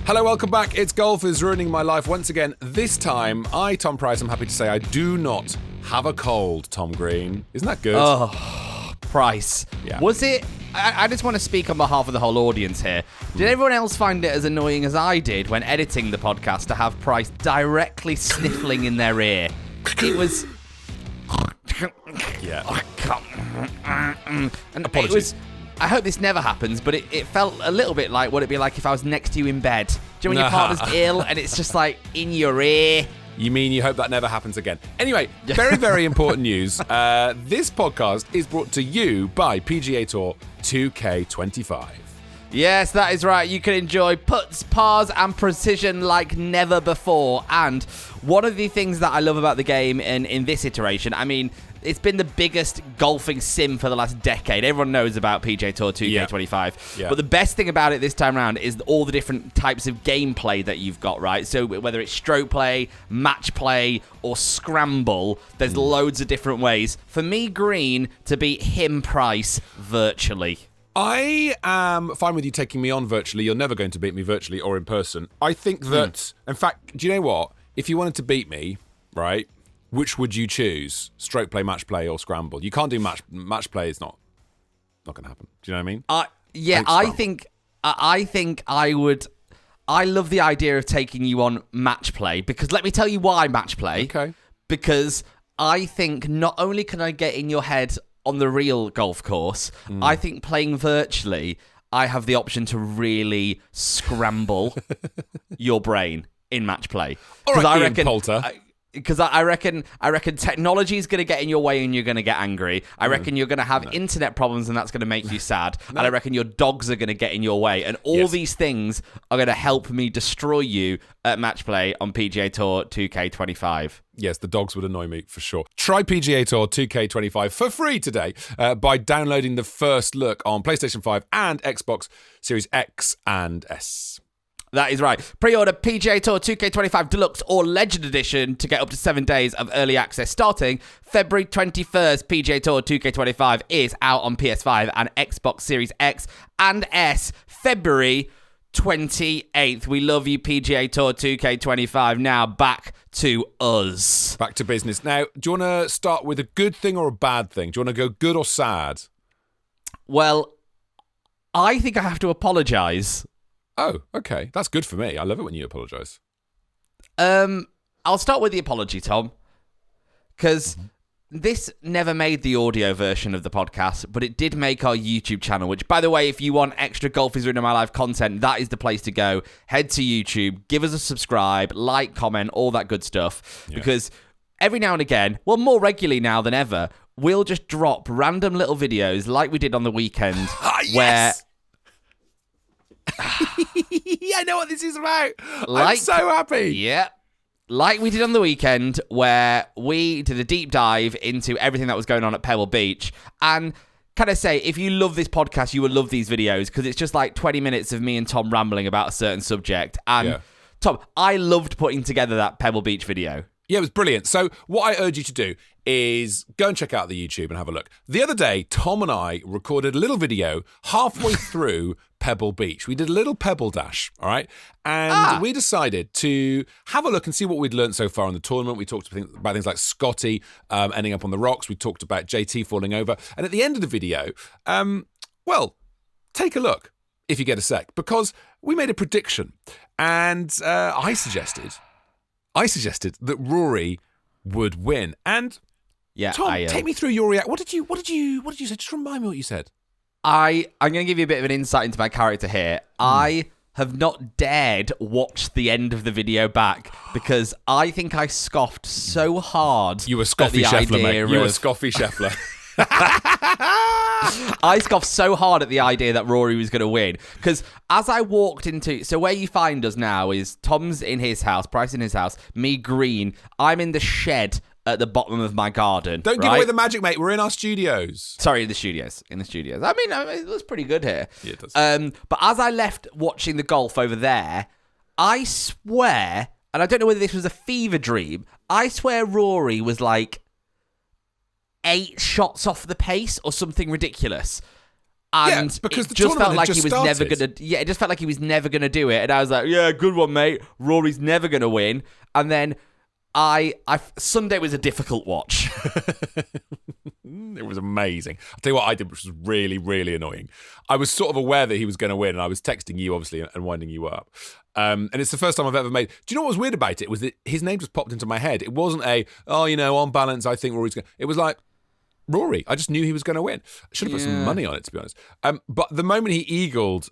Hello, welcome back. It's Golf is Ruining My Life once again. This time, I, Tom Price, I'm happy to say I do not have a cold, Tom Green. Isn't that good? Oh, Price. Yeah. Was it... I just want to speak on behalf of the whole audience here. Did everyone else find it as annoying as I did when editing the podcast to have Price directly sniffling in their ear? It was... Yeah. And Apologies. it was... I hope this never happens, but it felt a little bit like what it'd be like if I was next to you in bed. Do you know when your partner's ill and it's just like in your ear? You mean you hope that never happens again? Anyway, very, very important news. This podcast is brought to you by PGA Tour 2K25. Yes, that is right. You can enjoy putts, pars, and precision like never before. And one of the things that I love about the game in this iteration, I mean, it's been the biggest golfing sim for the last decade. Everyone knows about PGA Tour 2K25. Yeah. But the best thing about it this time around is all the different types of gameplay that you've got, right? So whether it's stroke play, match play, or scramble, there's loads of different ways. For me, Green, to beat him, Price, virtually. I am fine with you taking me on virtually. You're never going to beat me virtually or in person. I think that, in fact, do you know what? If you wanted to beat me, right, which would you choose? Stroke play, match play, or scramble? You can't do match play. It's not going to happen. Do you know what I mean? I think I would. I love the idea of taking you on match play because let me tell you why match play. Okay. Because I think not only can I get in your head on the real golf course, I think playing virtually, I have the option to really scramble your brain in match play. All right, I Ian Poulter. Because I reckon technology is going to get in your way and you're going to get angry. I reckon you're going to have internet problems and that's going to make you sad. And I reckon your dogs are going to get in your way. And all these things are going to help me destroy you at match play on PGA Tour 2K25. Yes, the dogs would annoy me for sure. Try PGA Tour 2K25 for free today by downloading the first look on PlayStation 5 and Xbox Series X and S. That is right. Pre-order PGA Tour 2K25 Deluxe or Legend Edition to get up to 7 days of early access starting February 21st. PGA Tour 2K25 is out on PS5 and Xbox Series X and S February 28th. We love you, PGA Tour 2K25. Now back to us. Back to business. Now, do you want to start with a good thing or a bad thing? Do you want to go good or sad? Well, I think I have to apologise. Oh, okay. That's good for me. I love it when you apologise. I'll start with the apology, Tom, because this never made the audio version of the podcast, but it did make our YouTube channel, which, by the way, if you want extra Golf is Ruining My Life content, that is the place to go. Head to YouTube, give us a subscribe, like, comment, all that good stuff, because every now and again, well, more regularly now than ever, we'll just drop random little videos like we did on the weekend where... I know what this is about. I'm so happy. Yeah. Like we did on the weekend where we did a deep dive into everything that was going on at Pebble Beach. And can I say, if you love this podcast, you will love these videos because it's just like 20 minutes of me and Tom rambling about a certain subject. And Tom, I loved putting together that Pebble Beach video. Yeah, it was brilliant. So what I urge you to do is go and check out the YouTube and have a look. The other day, Tom and I recorded a little video halfway through Pebble Beach. We did a little pebble dash, all right? And we decided to have a look and see what we'd learned so far in the tournament. We talked about things like Scotty ending up on the rocks. We talked about JT falling over. And at the end of the video, well, take a look if you get a sec, because we made a prediction. And I suggested that Rory would win. And Tom, take me through your reaction. What did you say? Just remind me what you said. I'm going to give you a bit of an insight into my character here. I have not dared watch the end of the video back because I think I scoffed so hard. You were Scoffy Scheffler, mate. You were Scoffy Scheffler. I scoffed so hard at the idea that Rory was going to win because as I walked into... So where you find us now is Tom's in his house, Price in his house, me, Green. I'm in the shed at the bottom of my garden. Don't give away the magic, mate. We're in our studios. Sorry, in the studios. I mean, it looks pretty good here. Yeah, it does. But as I left watching the golf over there, I swear, and I don't know whether this was a fever dream, I swear Rory was like 8 shots off the pace or something ridiculous. And because it the just felt tournament like had he was just never started. gonna. Yeah, it just felt like he was never gonna do it. And I was like, yeah, good one, mate. Rory's never gonna win. And then Sunday was a difficult watch. It was amazing. I'll tell you what I did, which was really, really annoying. I was sort of aware that he was going to win, and I was texting you, obviously, and winding you up. And it's the first time I've ever made... Do you know what was weird about it? Was that his name just popped into my head. It wasn't on balance, I think Rory's going to... It was like, Rory. I just knew he was going to win. I should have put some money on it, to be honest. But the moment he eagled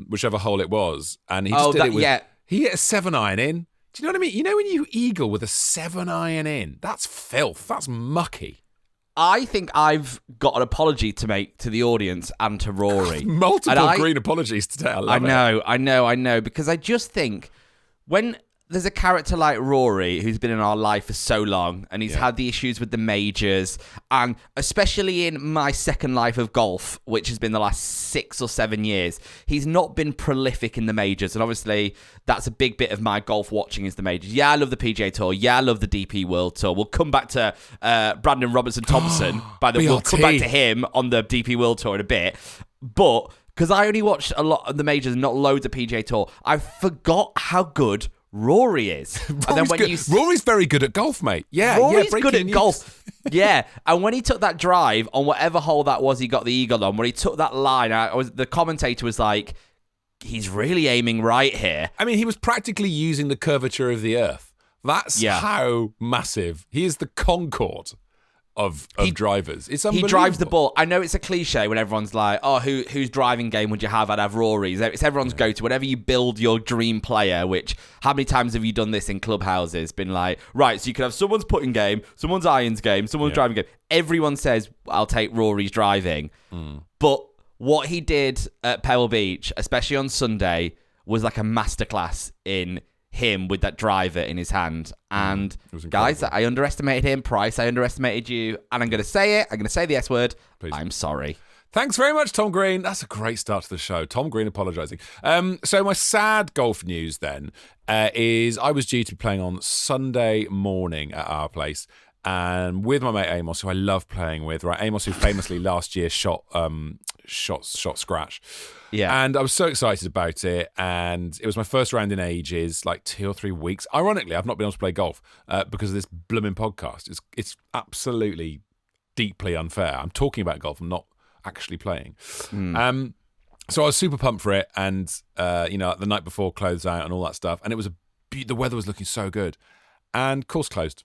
whichever hole it was, and he just did it with... He hit a 7-iron in. Do you know what I mean? You know when you eagle with a 7-iron in? That's filth. That's mucky. I think I've got an apology to make to the audience and to Rory. Multiple green apologies today. I know. Because I just think when there's a character like Rory who's been in our life for so long and he's had the issues with the majors, and especially in my second life of golf, which has been the last 6 or 7 years, he's not been prolific in the majors. And obviously that's a big bit of my golf watching is the majors. Yeah, I love the PGA Tour. Yeah, I love the DP World Tour. We'll come back to Brandon Robertson-Thompson. We'll come back to him on the DP World Tour in a bit. But because I only watched a lot of the majors and not loads of PGA Tour, I forgot how good Rory is. Rory's very good at golf, mate. Rory's good at golf. Yeah, and when he took that drive on whatever hole that was, he got the eagle on. When he took that line, the commentator was like, "He's really aiming right here." I mean, he was practically using the curvature of the earth. That's how massive he is. The Concorde of drivers. It's unbelievable. He drives the ball. I know it's a cliche when everyone's like, "Oh, whose driving game would you have?" I'd have Rory's. It's everyone's go-to. Whenever you build your dream player, which how many times have you done this in clubhouses? Been like, right, so you could have someone's putting game, someone's irons game, someone's driving game. Everyone says, "I'll take Rory's driving," but what he did at Pebble Beach, especially on Sunday, was like a masterclass in him with that driver in his hand. And guys, I underestimated him. Price, I underestimated you. And I'm going to say it. I'm going to say the S word. Please. I'm sorry. Thanks very much, Tom Green. That's a great start to the show. Tom Green apologising. So my sad golf news then is I was due to be playing on Sunday morning at our place, and with my mate Amos, who I love playing with. Right, Amos, who famously last year shot scratch. Yeah. And I was so excited about it, and it was my first round in ages, like 2 or 3 weeks. Ironically, I've not been able to play golf because of this blooming podcast. It's absolutely deeply unfair. I'm talking about golf, I'm not actually playing. So I was super pumped for it, and the night before, clothes out and all that stuff, and it was the weather was looking so good, and course closed.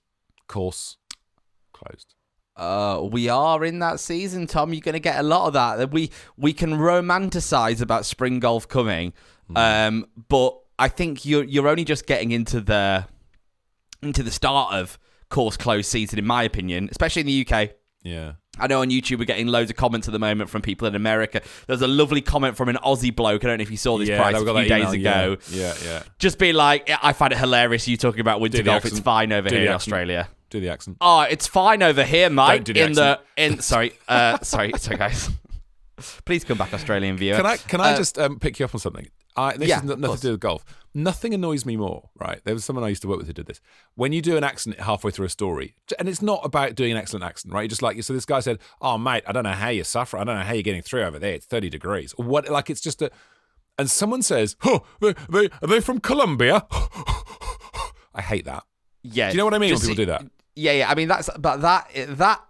We are in that season, Tom. You're going to get a lot of that. We can romanticize about spring golf coming, but I think you're only just getting into the start of course closed season, in my opinion, especially in the UK. Yeah. I know on YouTube we're getting loads of comments at the moment from people in America. There's a lovely comment from an Aussie bloke. I don't know if you saw this Price a few days ago. Yeah. Just being like, I find it hilarious you talking about winter golf. It's fine over here in Australia. Do the accent. Oh, it's fine over here, mate. Don't do the accent. Sorry, guys. Please come back, Australian viewer. Can I just pick you up on something? This has nothing to do with golf. Nothing annoys me more, right? There was someone I used to work with who did this. When you do an accent halfway through a story, and it's not about doing an excellent accent, right? You're just like, so this guy said, "Oh, mate, I don't know how you're suffering. I don't know how you're getting through over there. It's 30 degrees." Or what? Like, it's just and someone says, "Oh, are they from Colombia?" I hate that. Yeah. Do you know what I mean when people do that? Yeah. I mean, that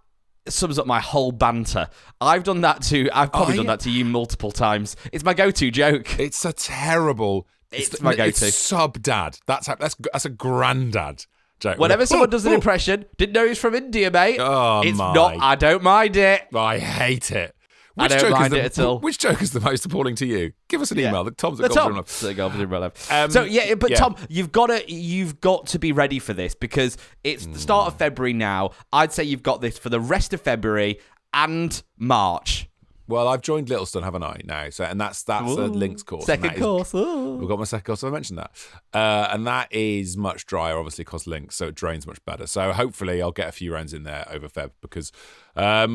sums up my whole banter. I've done that too. I've probably done that to you multiple times. It's my go-to joke. It's a terrible. It's my go-to. It's sub-dad. That's a granddad joke. Whenever someone does an impression, didn't know he's from India, mate. Oh, it's not. I don't mind it. I hate it. I don't mind it at all. Which joke is the most appalling to you? Give us an email. Tom's at Tom. Golf. Tom, you've got to be ready for this because it's the start of February now. I'd say you've got this for the rest of February and March. Well, I've joined Littlestone, haven't I? Now, and that's a links course. Second course. We've got my second course. So I mentioned that, and that is much drier, obviously, because links, so it drains much better. So hopefully, I'll get a few rounds in there over Feb because I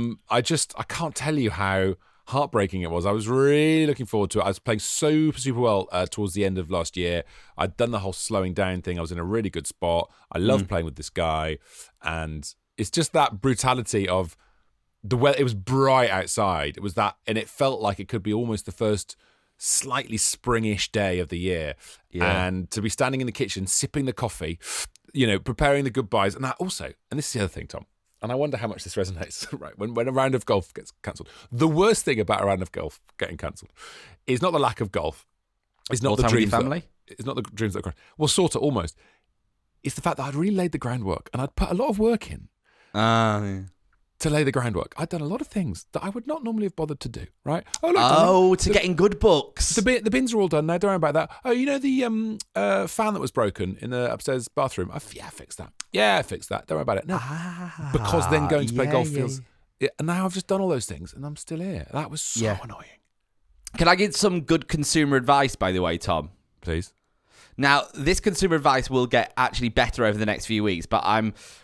can't tell you how heartbreaking it was. I was really looking forward to it. I was playing super well towards the end of last year. I'd done the whole slowing down thing. I was in a really good spot. I love playing with this guy, and it's just that brutality of the weather, it was bright outside. It was that, and it felt like it could be almost the first slightly springish day of the year. Yeah. And to be standing in the kitchen, sipping the coffee, you know, preparing the goodbyes. And that also, and this is the other thing, Tom, and I wonder how much this resonates, right? When a round of golf gets cancelled, the worst thing about a round of golf getting cancelled is not the lack of golf. It's not More the time with dreams. your family? It's not the dreams that are. Well, sort of, almost. It's the fact that I'd really laid the groundwork and I'd put a lot of work in Yeah. to lay the groundwork. I'd done a lot of things that I would not normally have bothered to do, right? Look, To getting good books. the bins are all done now. Don't worry about that. Oh, you know the fan that was broken in the upstairs bathroom? I fixed that. Yeah, I fixed that. Don't worry about it. No, because then going to play golf feels... Yeah, and now I've just done all those things and I'm still here. That was so annoying. Can I give some good consumer advice, by the way, Tom? Please. Now, this consumer advice will get actually better over the next few weeks, but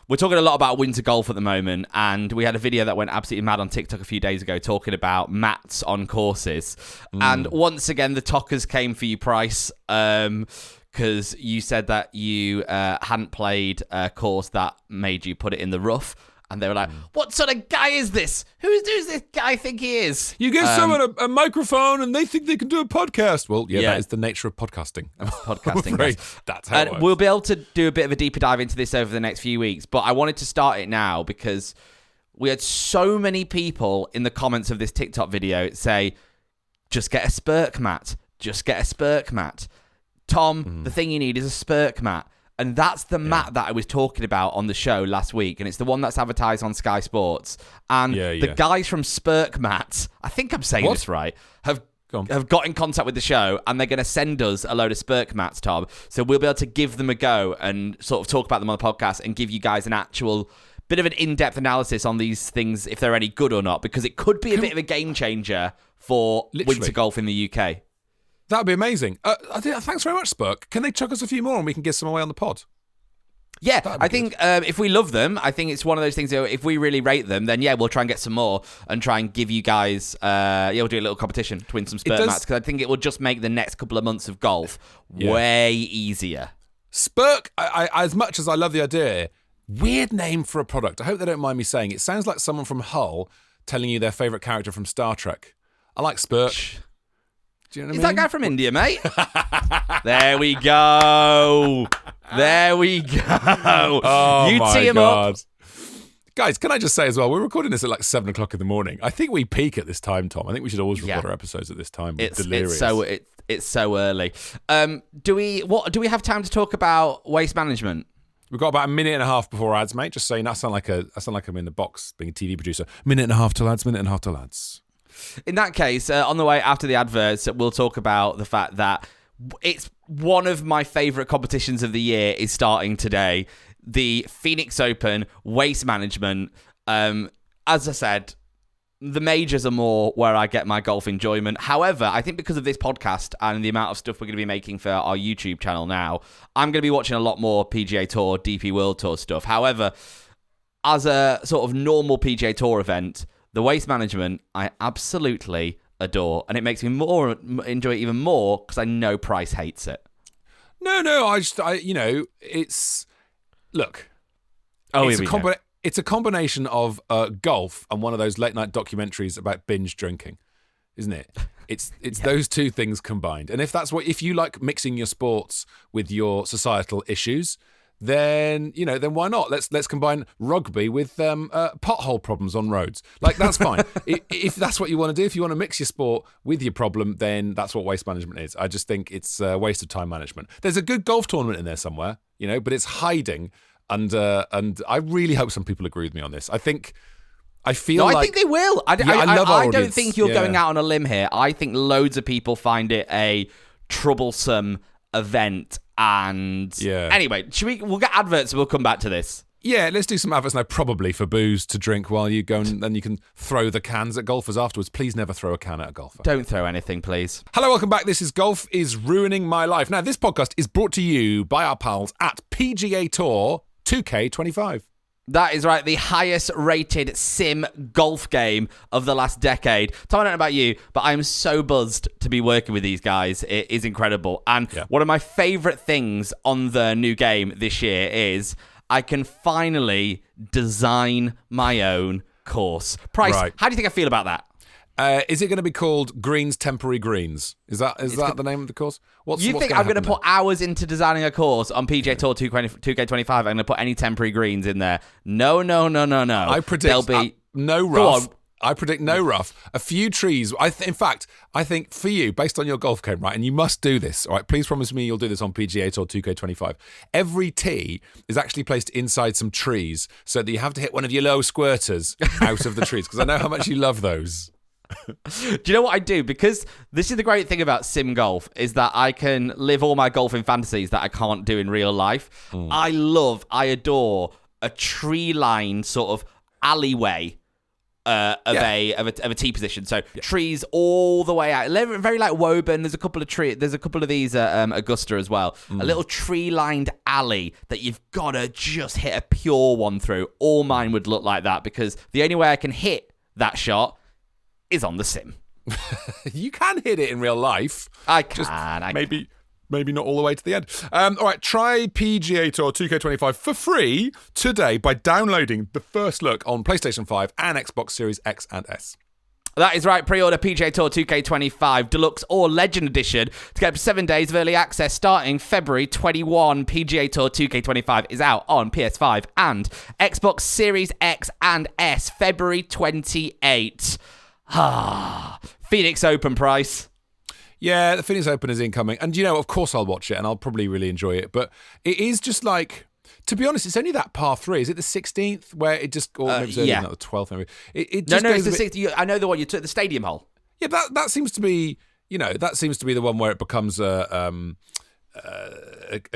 we're talking a lot about winter golf at the moment, and we had a video that went absolutely mad on TikTok a few days ago talking about mats on courses. And once again, the talkers came for you, Price, because you said that you hadn't played a course that made you put it in the rough. And they were like, what sort of guy is this? Who's this guy think he is? You give someone a microphone and they think they can do a podcast. Well, that is the nature of podcasting. Podcasting. Yes. That's how it works. We'll be able to do a bit of a deeper dive into this over the next few weeks. But I wanted to start it now because we had so many people in the comments of this TikTok video say, just get a Spurk mat. Just get a Spurk mat. Tom, the thing you need is a Spurk mat. And that's the mat that I was talking about on the show last week. And it's the one that's advertised on Sky Sports. And the guys from Spurk Mats, I think I'm saying this right, have got in contact with the show. And they're going to send us a load of Spurk Mats, Tom. So we'll be able to give them a go and sort of talk about them on the podcast and give you guys an actual bit of an in-depth analysis on these things, if they're any good or not. Because it could be a bit of a game changer for winter golf in the UK. That would be amazing. Thanks very much, Spurk. Can they chuck us a few more and we can give some away on the pod? Yeah, I think if we love them, I think it's one of those things that if we really rate them, then we'll try and get some more and try and give you guys, we'll do a little competition to win some Spurk mats because I think it will just make the next couple of months of golf way easier. Spurk, I as much as I love the idea, weird name for a product. I hope they don't mind me saying it. Sounds like someone from Hull telling you their favourite character from Star Trek. I like Spurk. Do you know what I mean? Is that guy from India, mate? There we go. There we go. Oh, you my tee him God. up. Guys, can I just say as well, we're recording this at like 7 o'clock in the morning. I think we peak at this time, Tom. I think we should always record our episodes at this time. It's delirious. It's so early. Do we have time to talk about waste management? We've got about a minute and a half before ads, mate. Just saying, I sound like I'm in the box being a TV producer. Minute and a half till ads, minute and a half till ads. In that case, on the way after the adverts, we'll talk about the fact that it's one of my favourite competitions of the year is starting today. The Phoenix Open, waste management. As I said, the majors are more where I get my golf enjoyment. However, I think because of this podcast and the amount of stuff we're going to be making for our YouTube channel now, I'm going to be watching a lot more PGA Tour, DP World Tour stuff. However, as a sort of normal PGA Tour event, the waste management, I absolutely adore. And it makes me enjoy it even more because I know Price hates it. No, it's... Look. Oh, it's a combination of golf and one of those late-night documentaries about binge drinking, isn't it? It's those two things combined. And if you like mixing your sports with your societal issues... then why not? Let's combine rugby with pothole problems on roads. Like, that's fine. If that's what you want to do, if you want to mix your sport with your problem, then that's what waste management is. I just think it's a waste of time management. There's a good golf tournament in there somewhere, but it's hiding. And I really hope some people agree with me on this. I think they will. I don't think you're going out on a limb here. I think loads of people find it a troublesome event. And anyway, we'll get adverts and we'll come back to this. Yeah, let's do some adverts now, probably for booze to drink while you go, and then you can throw the cans at golfers afterwards. Please never throw a can at a golfer. Don't throw anything, please. Hello, welcome back. This is Golf is Ruining My Life. Now, this podcast is brought to you by our pals at PGA Tour 2K25. That is right, the highest rated sim golf game of the last decade. Tom, I don't know about you, but I'm so buzzed to be working with these guys. It is incredible. And one of my favourite things on the new game this year is I can finally design my own course. Price, Right. how do you think I feel about that? Is it going to be called Greens Temporary Greens? Is that the name of the course? You think I'm going to put hours into designing a course on PGA Tour 2K25? I'm going to put any temporary greens in there? No. I predict there'll be no rough. I predict no rough. A few trees. In fact, I think for you, based on your golf game, right, and you must do this, all right, please promise me you'll do this on PGA Tour 2K25. Every tee is actually placed inside some trees so that you have to hit one of your low squirters out of the trees, because I know how much you love those. Do you know what I do? Because this is the great thing about sim golf, is that I can live all my golfing fantasies that I can't do in real life. I adore a tree-lined sort of alleyway of a tee position. So trees all the way out, very like Woburn. There's a couple of these at Augusta as well. A little tree-lined alley that you've got to just hit a pure one through. All mine would look like that, because the only way I can hit that shot is on the sim. You can hit it in real life. I can. Maybe not all the way to the end. All right, try PGA Tour 2K25 for free today by downloading the first look on PlayStation 5 and Xbox Series X and S. That is right. Pre-order PGA Tour 2K25 Deluxe or Legend Edition to get up to 7 days of early access starting February 21. PGA Tour 2K25 is out on PS5 and Xbox Series X and S February 28. Phoenix Open, Price. Yeah, the Phoenix Open is incoming. And, of course I'll watch it and I'll probably really enjoy it. But it is just like, to be honest, it's only that par 3. Is it the 16th where it just, or maybe it's earlier than that, the 12th? Maybe. It just it's the 16th. I know the one you took, the stadium hole. Yeah, that seems to be, the one where it becomes a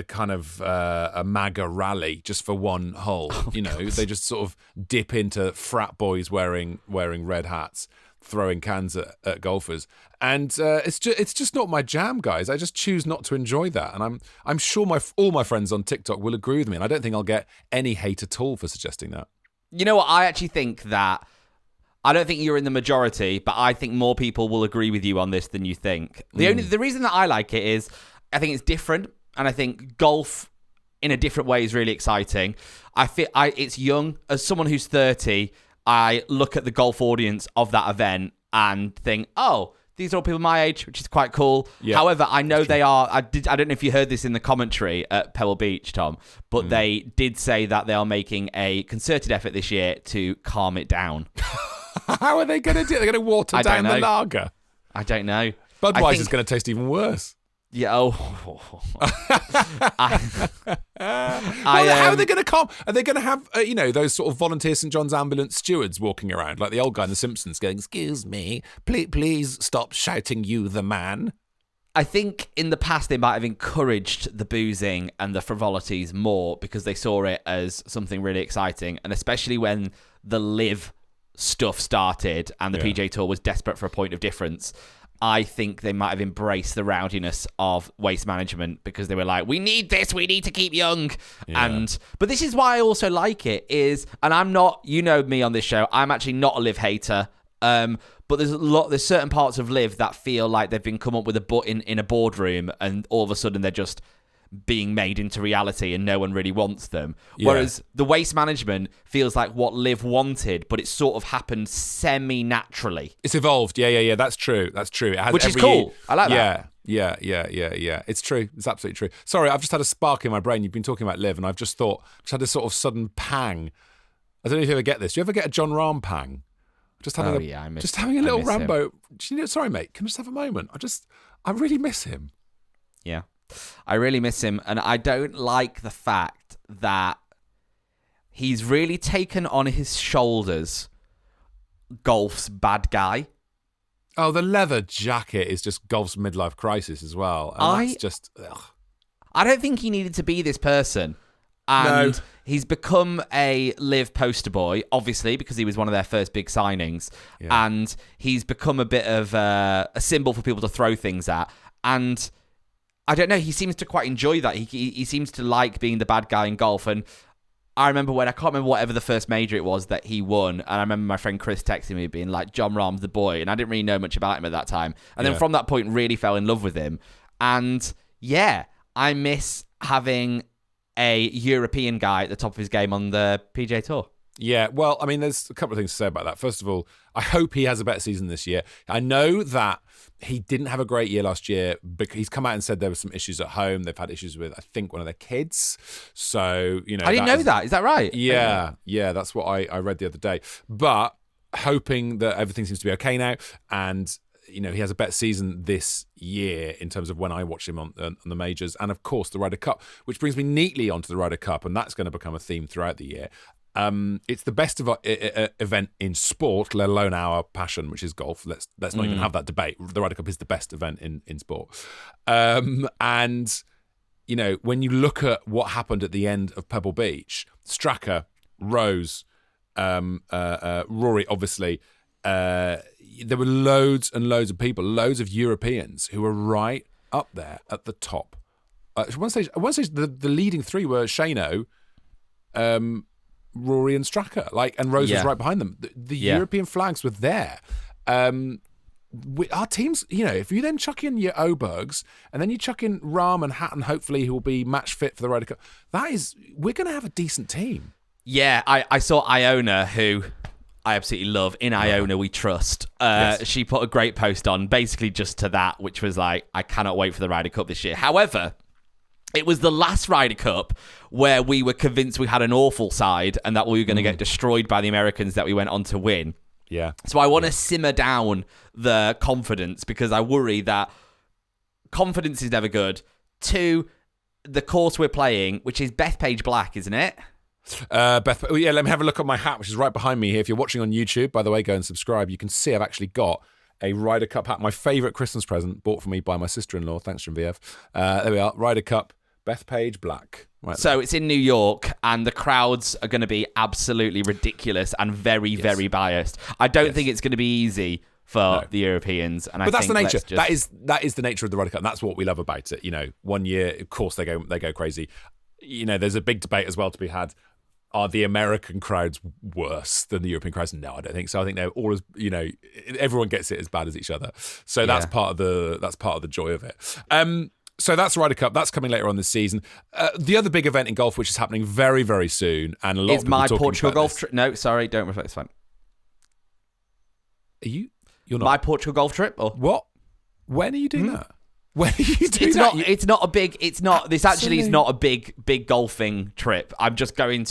kind of a MAGA rally just for one hole. They just sort of dip into frat boys wearing red hats, throwing cans at golfers, and it's just not my jam, guys. I just choose not to enjoy that, and I'm sure all my friends on TikTok will agree with me, and I don't think I'll get any hate at all for suggesting that. You know what? I actually think that I don't think you're in the majority, but I think more people will agree with you on this than you think. The reason that I like it is I think it's different, and I think golf in a different way is really exciting. It's young. As someone who's 30, I look at the golf audience of that event and think, oh, these are all people my age, which is quite cool. Yeah, however, I know they are. I don't know if you heard this in the commentary at Pebble Beach, Tom, but they did say that they are making a concerted effort this year to calm it down. How are they going to do it? They're going to water down the lager? I don't know. Budweiser's going to taste even worse. Yeah. How are they going to calm? Are they going to have those sort of volunteer St John's ambulance stewards walking around like the old guy in The Simpsons, going, "Excuse me, please stop shouting, you the man." I think in the past they might have encouraged the boozing and the frivolities more because they saw it as something really exciting, and especially when the live stuff started and the PGA Tour was desperate for a point of difference. I think they might have embraced the rowdiness of waste management because they were like, we need this, we need to keep young. Yeah. But this is why I also like it is, and I'm not, me on this show, I'm actually not a live hater. But there's certain parts of live that feel like they've been come up with in a boardroom and all of a sudden they're just being made into reality and no one really wants them. Yeah. Whereas the waste management feels like what Liv wanted, but it sort of happened semi-naturally. It's evolved. Yeah. That's true. It has, which is cool. I like that. Yeah. It's true. It's absolutely true. Sorry, I've just had a spark in my brain. You've been talking about Liv and I've just had this sort of sudden pang. I don't know if you ever get this. Do you ever get a John Rahm pang? Having a little Rambo. Sorry, mate. Can I just have a moment? I really miss him. Yeah. I really miss him, and I don't like the fact that he's really taken on his shoulders golf's bad guy. Oh, the leather jacket is just golf's midlife crisis as well. And that's just... Ugh. I don't think he needed to be this person. And no. He's become a live poster boy, obviously, because he was one of their first big signings. Yeah. And he's become a bit of a symbol for people to throw things at. And... I don't know. He seems to quite enjoy that. He seems to like being the bad guy in golf. And I remember I can't remember whatever the first major it was that he won. And I remember my friend Chris texting me being like, John Rahm's the boy. And I didn't really know much about him at that time. And then from that point, really fell in love with him. And yeah, I miss having a European guy at the top of his game on the PGA Tour. Yeah, well, I mean, there's a couple of things to say about that. First of all, I hope he has a better season this year. I know that he didn't have a great year last year, because he's come out and said there were some issues at home. They've had issues with, I think, one of their kids. So, I didn't know that. Is that right? Yeah, that's what I read the other day. But hoping that everything seems to be okay now, and he has a better season this year in terms of when I watch him on the majors, and of course the Ryder Cup, which brings me neatly onto the Ryder Cup, and that's going to become a theme throughout the year. It's the best event in sport, let alone our passion, which is golf. Let's not even have that debate. The Ryder Cup is the best event in sport. And when you look at what happened at the end of Pebble Beach, Straka, Rose, Rory, obviously, there were loads and loads of people, loads of Europeans who were right up there at the top. At one stage, the leading three were Shano, Rory and Straka, and Rose was right behind them. The European flags were there. Our teams, if you then chuck in your Obergs and then you chuck in Rahm and Hatton, hopefully who will be match fit for the Ryder Cup, we're going to have a decent team. Yeah, I saw Iona, who I absolutely love. In Iona, we trust. Yes. She put a great post on, basically just to that, which was like, I cannot wait for the Ryder Cup this year. However, it was the last Ryder Cup where we were convinced we had an awful side and that we were going to get destroyed by the Americans that we went on to win. Yeah. So I want to simmer down the confidence, because I worry that confidence is never good. 2, the course we're playing, which is Bethpage Black, isn't it? Let me have a look at my hat, which is right behind me here. If you're watching on YouTube, by the way, go and subscribe. You can see I've actually got a Ryder Cup hat, my favourite Christmas present, bought for me by my sister-in-law. Thanks, Genevieve. There we are, Ryder Cup, Bethpage Black. Right so there. It's in New York, and the crowds are going to be absolutely ridiculous and very, very biased. I don't think it's going to be easy for the Europeans. But that's the nature. That is the nature of the Ryder Cup, and that's what we love about it. One year, of course, they go crazy. There's a big debate as well to be had. Are the American crowds worse than the European crowds? No, I don't think so. I think they're all as everyone gets it as bad as each other. So that's part of the joy of it. So that's Ryder Cup. That's coming later on this season. The other big event in golf, which is happening very, very soon, and a lot of people my talking Portugal about golf this. trip. No, sorry, don't reflect. It's fine. You're not my Portugal golf trip, or what? When are you doing that? When are you doing that? that? It's not a big. It's not. This actually is not a big golfing trip. I'm going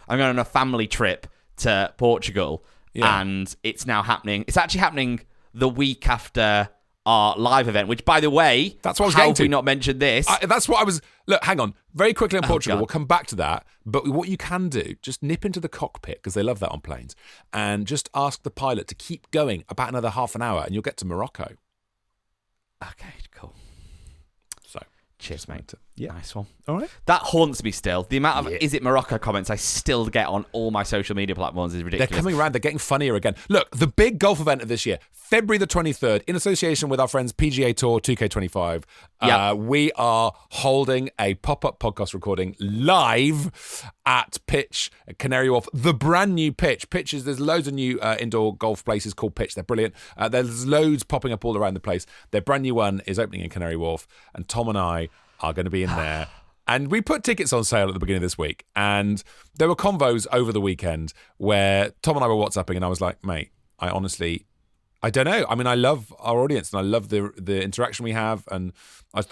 on a family trip to Portugal, and it's now happening. It's actually happening the week after our live event, which, by the way, that's what I was how getting have to. we not mentioned this? That's what I was. Look, hang on. Very quickly on Portugal, God. we'll come back to that. But what you can do, just nip into the cockpit, because they love that on planes, and just ask the pilot to keep going about another half an hour, and you'll get to Morocco. Okay, cool. So, cheers, mate. Yeah. Nice one. All right. That haunts me still. The amount of "Is it Morocco" comments I still get on all my social media platforms is ridiculous. They're coming around. They're getting funnier again. Look, the big golf event of this year, February the 23rd, in association with our friends PGA Tour 2K25. We are holding a pop-up podcast recording live at Pitch at Canary Wharf, the brand new Pitch. There's loads of new indoor golf places called Pitch. They're brilliant. There's loads popping up all around the place. Their brand new one is opening in Canary Wharf, and Tom and I are going to be in there. And we put tickets on sale at the beginning of this week. And there were convos over the weekend where Tom and I were WhatsApping, and I was like, mate, I don't know. I mean, I love our audience and I love the interaction we have. And I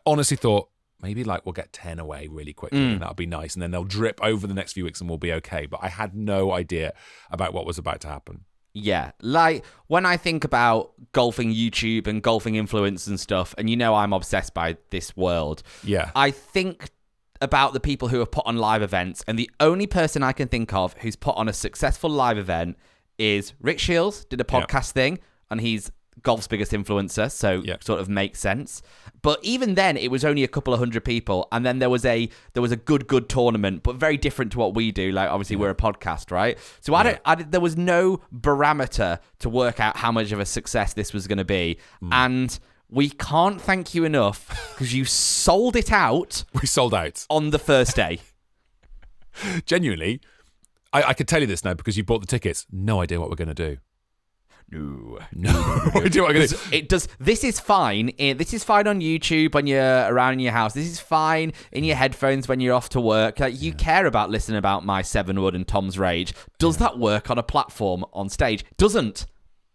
honestly thought maybe we'll get 10 away really quickly and that'll be nice. And then they'll drip over the next few weeks and we'll be okay. But I had no idea about what was about to happen. Yeah, when I think about golfing YouTube and golfing influence and stuff, and I'm obsessed by this world. Yeah. I think about the people who have put on live events, and the only person I can think of who's put on a successful live event is Rick Shields, did a podcast thing, and he's golf's biggest influencer, so sort of makes sense. But even then, it was only a couple of hundred people, and then there was a good tournament, but very different to what we do. Obviously, we're a podcast, right? So there was no barometer to work out how much of a success this was going to be, and we can't thank you enough because you sold it out. We sold out on the first day. Genuinely, I could tell you this now because you bought the tickets. No idea what we're going to do. No. Do what I'm gonna do. It does. This is fine. This is fine on YouTube when you're around in your house. This is fine in your headphones when you're off to work. Like, you care about listening about my 7-wood and Tom's rage. Does that work on a platform on stage? Doesn't.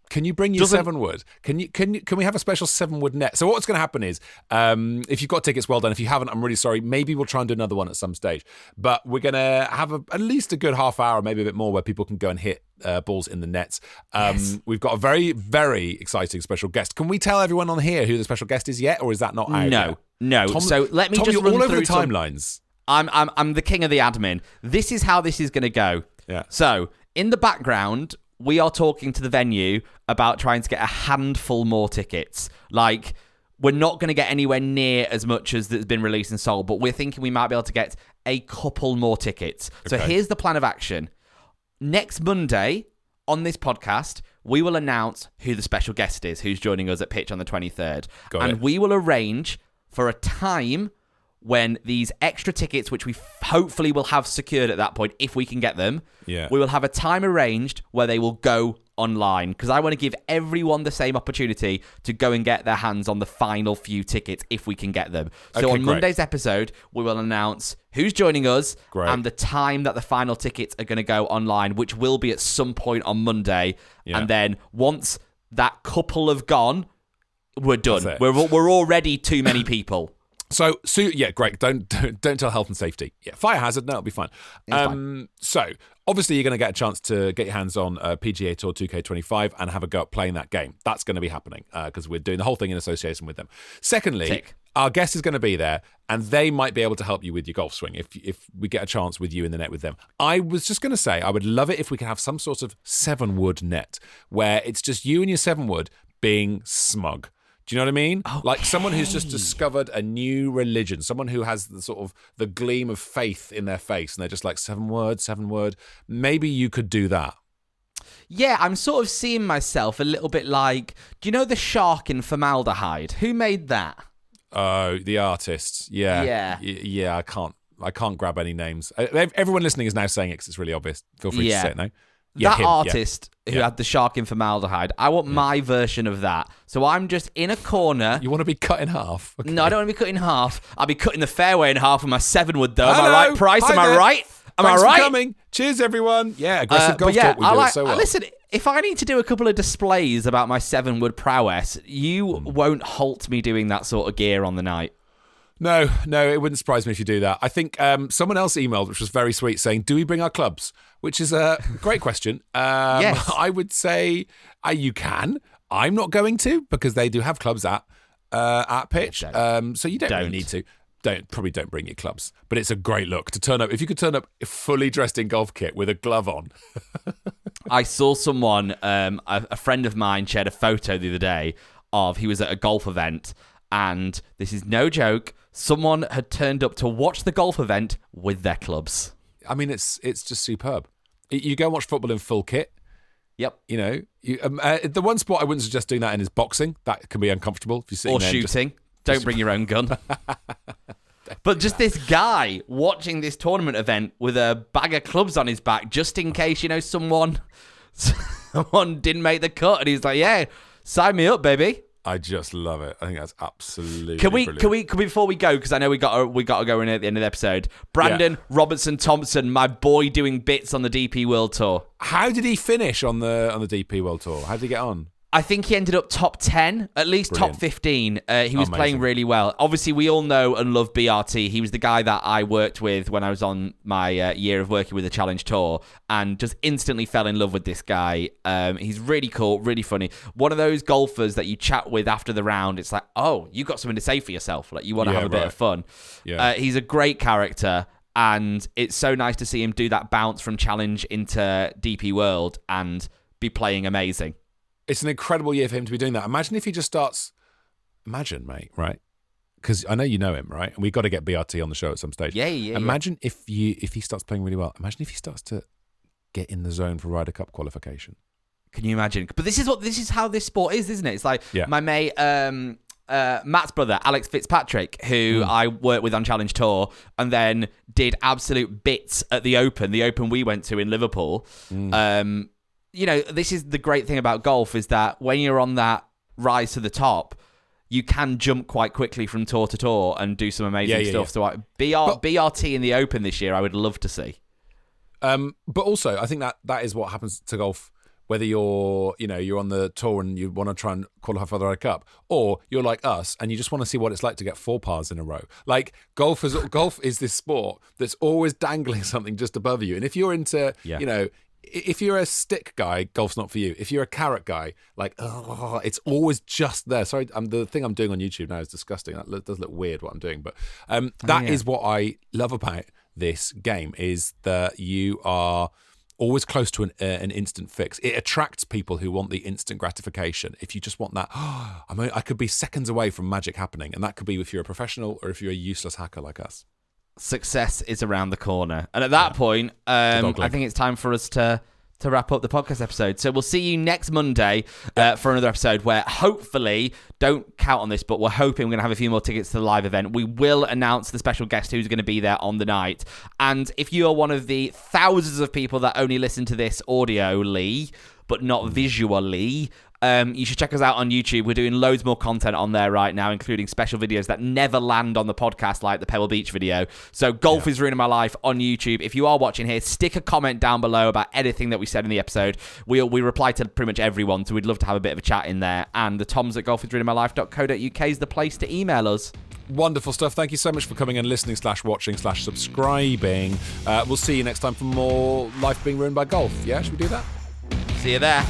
Can you bring your 7-wood? Can we have a special 7-wood net? So what's going to happen is, if you've got tickets, well done. If you haven't, I'm really sorry. Maybe we'll try and do another one at some stage. But we're going to have at least a good half hour, maybe a bit more, where people can go and hit balls in the nets. We've got a very, very exciting special guest. Can we tell everyone on here who the special guest is yet, or is that not out? No. Tom, so let me Tom, just you're run all over through the timelines. I'm the king of the admin. This is how this is going to go. Yeah. So in the background, we are talking to the venue about trying to get a handful more tickets. Like, we're not going to get anywhere near as much as that's been released and sold, but we're thinking we might be able to get a couple more tickets. So here's the plan of action. Next Monday on this podcast, we will announce who the special guest is, who's joining us at Pitch on the 23rd. We will arrange for a time when these extra tickets, which we hopefully will have secured at that point, if we can get them, we will have a time arranged where they will go online, because I want to give everyone the same opportunity to go and get their hands on the final few tickets if we can get them. So on Monday's episode, we will announce who's joining us and the time that the final tickets are going to go online, which will be at some point on Monday. And then once that couple have gone, we're done. We're already too many people. So yeah, great. Don't tell health and safety. Yeah, fire hazard. No, it'll be fine. So obviously you're going to get a chance to get your hands on PGA Tour 2K25 and have a go at playing that game. That's going to be happening because we're doing the whole thing in association with them. Secondly, our guest is going to be there, and they might be able to help you with your golf swing if we get a chance with you in the net with them. I was just going to say I would love it if we could have some sort of 7-wood net where it's just you and your 7-wood being smug. Do you know what I mean? Okay. Like someone who's just discovered a new religion, someone who has the sort of the gleam of faith in their face, and they're just like 7-word. Maybe you could do that. Yeah, I'm sort of seeing myself a little bit like, do you know the shark in formaldehyde? Who made that? Oh, the artist. Yeah. I can't grab any names. Everyone listening is now saying it because it's really obvious. Feel free to say it now. Yeah, that artist who had the shark in formaldehyde, I want my version of that. So I'm just in a corner. You want to be cut in half? Okay. No, I don't want to be cut in half. I'll be cutting the fairway in half with my 7-wood, though. Am I right, Price? Am I right? Thanks for coming. Cheers, everyone. Yeah, aggressive golf talk. We do it so well. Listen, if I need to do a couple of displays about my 7-wood prowess, you won't halt me doing that sort of gear on the night. No, it wouldn't surprise me if you do that. I think someone else emailed, which was very sweet, saying, do we bring our clubs? Which is a great question. Yes. I would say you can. I'm not going to, because they do have clubs at Pitch. So you don't really need to. Probably don't bring your clubs. But it's a great look to turn up. If you could turn up fully dressed in golf kit with a glove on. I saw someone, a friend of mine shared a photo the other day of, he was at a golf event, and this is no joke, someone had turned up to watch the golf event with their clubs. I mean, it's just superb. You go and watch football in full kit. Yep. You know, the one sport I wouldn't suggest doing that in is boxing. That can be uncomfortable if you're sitting there. Or shooting. Don't bring your own gun. But just this guy watching this tournament event with a bag of clubs on his back, just in case, someone didn't make the cut, and he's like, "Yeah, sign me up, baby." I just love it. I think that's absolutely brilliant. Can we before we go, because I know we got to go in at the end of the episode. Brandon Robertson Thompson, my boy, doing bits on the DP World Tour. How did he finish on the DP World Tour? How did he get on? I think he ended up top 10, at least top 15. He was playing really well. Obviously, we all know and love BRT. He was the guy that I worked with when I was on my year of working with the Challenge Tour, and just instantly fell in love with this guy. He's really cool, really funny. One of those golfers that you chat with after the round, it's like, oh, you got something to say for yourself. Like, you want to have a bit of fun. Yeah. He's a great character, and it's so nice to see him do that bounce from Challenge into DP World and be playing amazing. It's an incredible year for him to be doing that. Imagine if he just starts... Imagine, mate, right? Because I know you know him, right? And we've got to get BRT on the show at some stage. Yeah. Imagine if he starts playing really well. Imagine if he starts to get in the zone for Ryder Cup qualification. Can you imagine? But this is how this sport is, isn't it? It's like my mate... Matt's brother, Alex Fitzpatrick, who I worked with on Challenge Tour, and then did absolute bits at the Open we went to in Liverpool. this is the great thing about golf is that when you're on that rise to the top, you can jump quite quickly from tour to tour and do some amazing stuff. Yeah. So BRT in the Open this year, I would love to see. But also, I think that is what happens to golf. Whether you're on the tour and you want to try and qualify for the Ryder Cup, or you're like us and you just want to see what it's like to get 4 pars in a row. Like golf is this sport that's always dangling something just above you. And if you're into, if you're a stick guy, golf's not for you. If you're a carrot guy, it's always just there. Sorry, the thing I'm doing on YouTube now is disgusting. That does look weird what I'm doing, but that is what I love about this game is that you are always close to an instant fix. It attracts people who want the instant gratification. If you just want that, I could be seconds away from magic happening, and that could be if you're a professional or if you're a useless hacker like us. Success is around the corner. And at that point, I think it's time for us to wrap up the podcast episode. So we'll see you next Monday for another episode where hopefully, don't count on this, but we're hoping we're going to have a few more tickets to the live event. We will announce the special guest who's going to be there on the night. And if you are one of the thousands of people that only listen to this audioly, but not visually, you should check us out on YouTube. We're doing loads more content on there right now, including special videos that never land on the podcast, like the Pebble Beach video. So Golf is Ruining My Life on YouTube. If you are watching here, stick a comment down below about anything that we said in the episode. We reply to pretty much everyone, so we'd love to have a bit of a chat in there. And the Toms at golfisruiningmylife.co.uk is the place to email us. Wonderful stuff. Thank you so much for coming and listening /watching/subscribing. We'll see you next time for more Life Being Ruined by Golf. Yeah, should we do that? See you there.